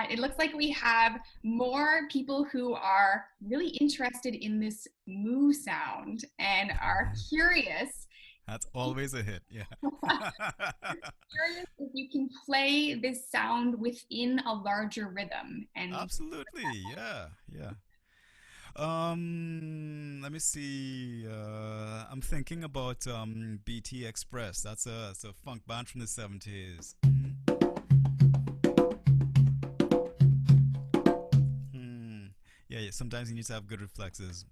It looks like we have more people who are really interested in this moo sound and are curious. That's always a hit, yeah. Curious if you can play this sound within a larger rhythm. And Absolutely, yeah. Let me see. I'm thinking about BT Express. That's a funk band from the 70s. Yeah, sometimes you need to have good reflexes.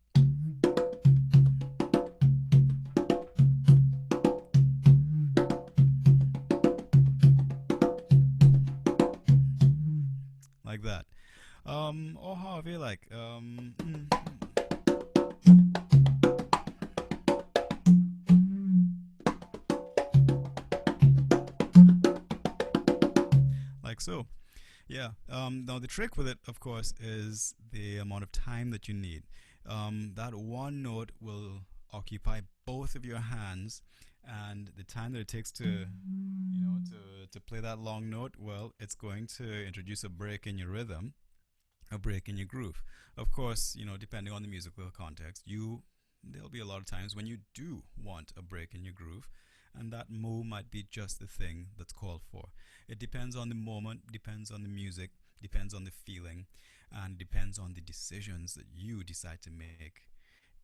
Like that. Or however you like. Like so. Yeah. Now the trick with it, of course, is the amount of time that you need. That one note will occupy both of your hands, and the time that it takes to play that long note, well, it's going to introduce a break in your rhythm, a break in your groove. Of course, depending on the musical context, there'll be a lot of times when you do want a break in your groove, and that moo might be just the thing that's called for. It depends on the moment, depends on the music, depends on the feeling, and depends on the decisions that you decide to make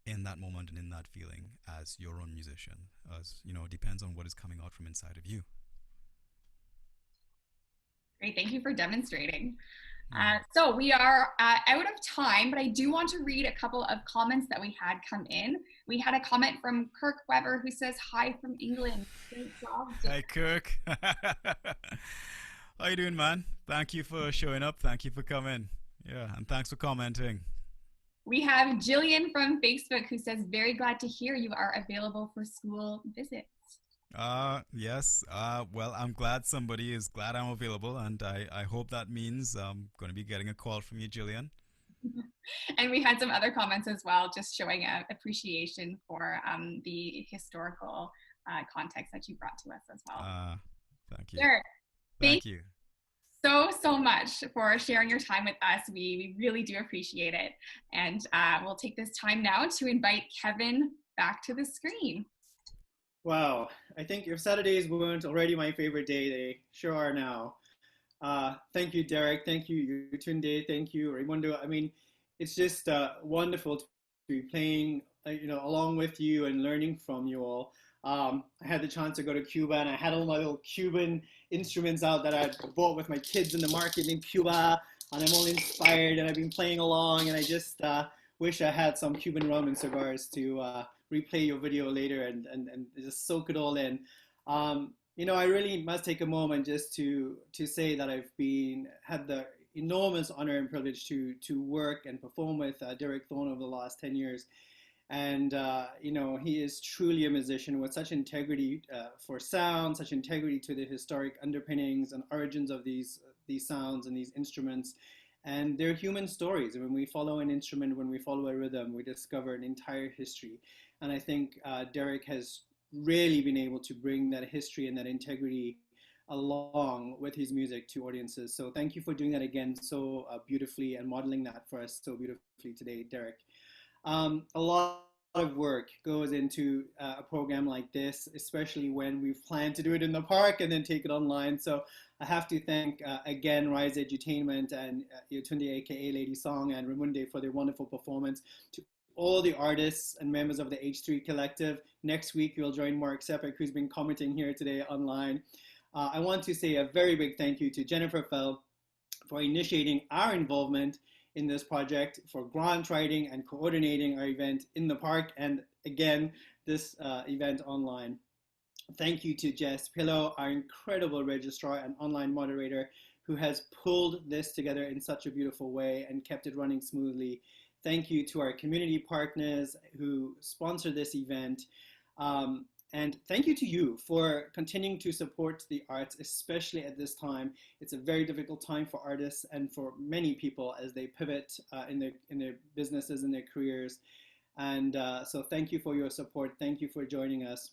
in that moment and in that feeling as your own musician. It depends on what is coming out from inside of you. Great, thank you for demonstrating. So we are out of time, but I do want to read a couple of comments that we had come in. We had a comment from Kirk Weber who says, "Hi from England. Great job." Hi, Kirk. How you doing, man? Thank you for showing up. Thank you for coming. Yeah, and thanks for commenting. We have Jillian from Facebook who says, "Very glad to hear you are available for school visits." Yes. Well, I'm glad somebody is glad I'm available, and I hope that means I'm going to be getting a call from you, Jillian. And we had some other comments as well, just showing appreciation for the historical context that you brought to us as well. Thank you. Sure. Thank you so much for sharing your time with us. We really do appreciate it. And we'll take this time now to invite Kevin back to the screen. Wow, I think if Saturdays weren't already my favorite day, they sure are now. Thank you, Derek. Thank you, Tunde. Thank you, Raimundo. I mean, it's just wonderful to be playing, along with you and learning from you all. I had the chance to go to Cuba, and I had all my little Cuban instruments out that I bought with my kids in the market in Cuba, and I'm all inspired, and I've been playing along, and I just wish I had some Cuban rum and cigars to replay your video later and just soak it all in. I really must take a moment just to say that I've had the enormous honor and privilege to work and perform with Derek Thorne over the last 10 years. And, he is truly a musician with such integrity for sound, such integrity to the historic underpinnings and origins of these sounds and these instruments. And they're human stories. And when we follow an instrument, when we follow a rhythm, we discover an entire history. And I think Derek has really been able to bring that history and that integrity along with his music to audiences. So thank you for doing that again so beautifully and modeling that for us so beautifully today, Derek. A lot of work goes into a program like this, especially when we've planned to do it in the park and then take it online. So I have to thank again Rise Edutainment and Tunde aka Lady Song and Raimundo for their wonderful performance. To all the artists and members of the H3 Collective. Next week you'll join Mark Sepik, who's been commenting here today online. I want to say a very big thank you to Jennifer Fell for initiating our involvement in this project, for grant writing and coordinating our event in the park, and again, this event online. Thank you to Jess Pillow, our incredible registrar and online moderator, who has pulled this together in such a beautiful way and kept it running smoothly. Thank you to our community partners who sponsor this event. And thank you to you for continuing to support the arts, especially at this time. It's a very difficult time for artists and for many people as they pivot in their businesses and their careers. And so thank you for your support. Thank you for joining us.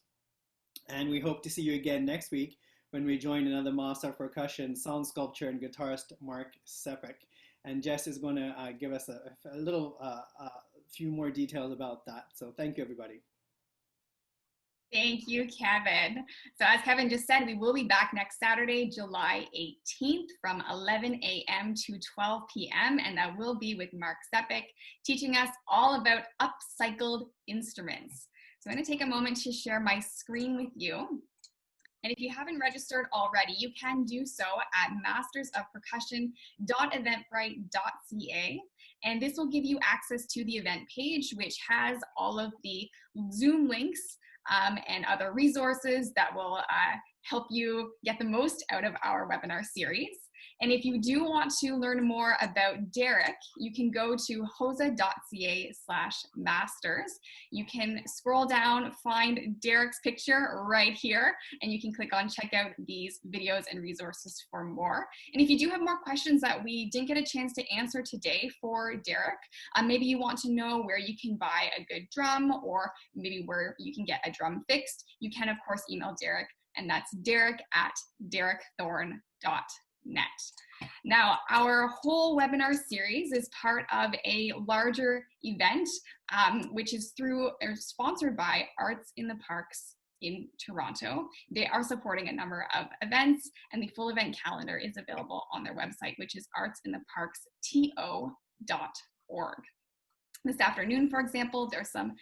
And we hope to see you again next week when we join another master of percussion, sound sculpture, and guitarist, Mark Sepik. And Jess is going to give us a little few more details about that. So thank you, everybody. Thank you, Kevin. So as Kevin just said, we will be back next Saturday, July 18th from 11 a.m. to 12 p.m. And that will be with Mark Sepik teaching us all about upcycled instruments. So I'm going to take a moment to share my screen with you. And if you haven't registered already, you can do so at mastersofpercussion.eventbrite.ca. And this will give you access to the event page, which has all of the Zoom links and other resources that will help you get the most out of our webinar series. And if you do want to learn more about Derek, you can go to hosa.ca/masters. You can scroll down, find Derek's picture right here, and you can click on check out these videos and resources for more. And if you do have more questions that we didn't get a chance to answer today for Derek, maybe you want to know where you can buy a good drum or maybe where you can get a drum fixed, you can of course email Derek, and that's derek@derekthorne.net. Now, our whole webinar series is part of a larger event, which is sponsored by Arts in the Parks in Toronto. They are supporting a number of events, and the full event calendar is available on their website, which is artsintheparksto.org. This afternoon, for example, there's some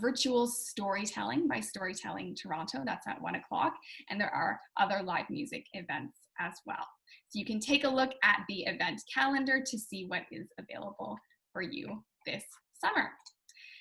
virtual storytelling by Storytelling Toronto. That's at 1 o'clock. And there are other live music events as well. So you can take a look at the event calendar to see what is available for you this summer.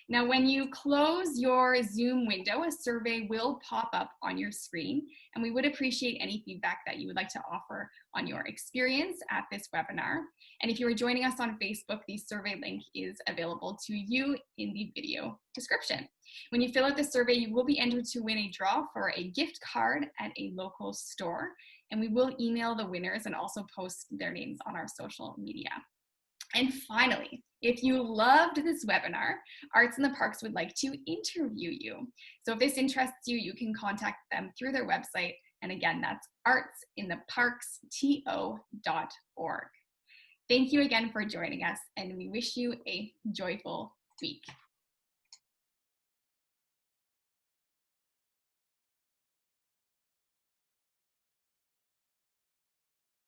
Now, when you close your Zoom window, a survey will pop up on your screen, and we would appreciate any feedback that you would like to offer on your experience at this webinar. And if you are joining us on Facebook, the survey link is available to you in the video description. When you fill out the survey, you will be entered to win a draw for a gift card at a local store, and we will email the winners and also post their names on our social media. And finally, if you loved this webinar, Arts in the Parks would like to interview you. So if this interests you, you can contact them through their website. And again, that's artsintheparksto.org. Thank you again for joining us, and we wish you a joyful week.